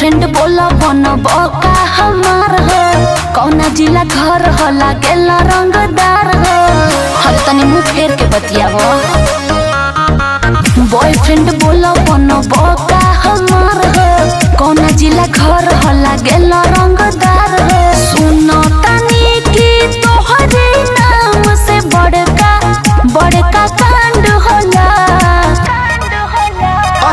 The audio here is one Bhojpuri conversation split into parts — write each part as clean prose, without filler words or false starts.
बॉयफ्रेंड बोला बनबो का हमार हो, कौना जिला घर हो लागेला रंगदार हो। हर तनी मुँह फेर के बतियावो। बॉयफ्रेंड बोला बनबो का हमार हो, कौना जिला घर हो लागेला रंगदार हो। सुनो तनी की तोहरे नाम से बड़का बड़का कांड होला।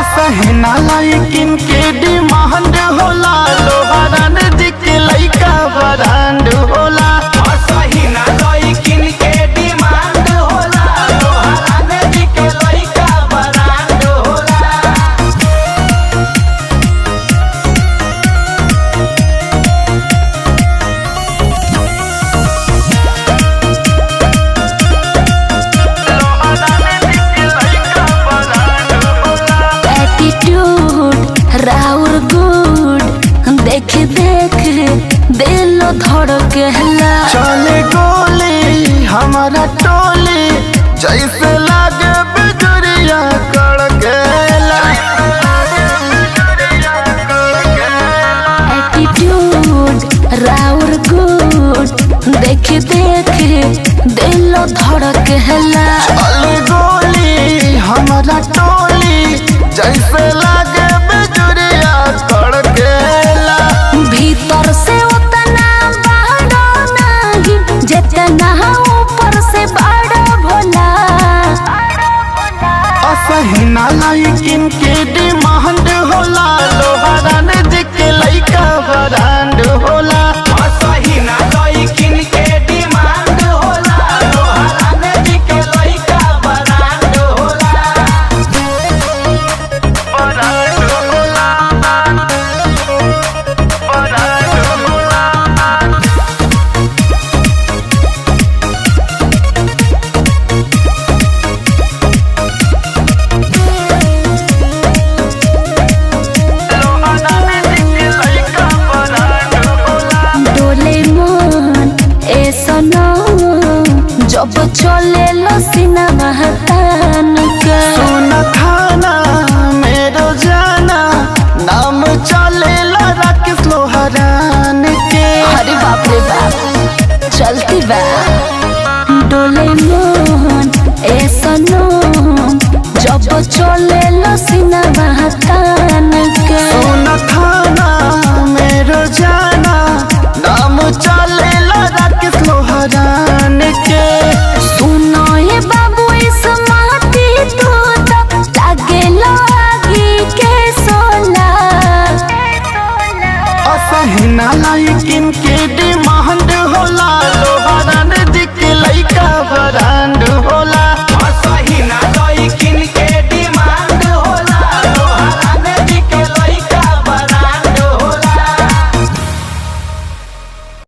असहना लाइकिन के डिमांड होला, लोहारान दिखे लइका बरांड होला। असहना लाइकिन के डिमांड होला, लोहारान दिखे लइका बरांड होला। राउर गुड देख देख दिल धड़केला। चले गोली हमारा टोली, जैसे लागे बिजुरिया कड़केला। एटीट्यूड राउर गुड देख देख दिल धड़केला। चले गोली हमारा टोली, जैसे लागे बिजुरिया कड़केला। भीतर से उतना बाड़ो नहीं, जितना ऊपर से बाड़ो भोला। असहना लाइकिन के डिमांड होला, लोहारान दिखे लइका बरांड होला। असहना लाइकिन के डिमांड होला, लोहारान दिखे लइका बरांड होला। बरांड होला, बरांड होला। डोले मन ऐसा न जब चले लसीना महतान का। सोना खाना मेरो जाना, नाम चले राकेश लोहारान के। अरे बाप रे बाप चलती बा। डोले मन ऐसा न जब चले लसीना महतान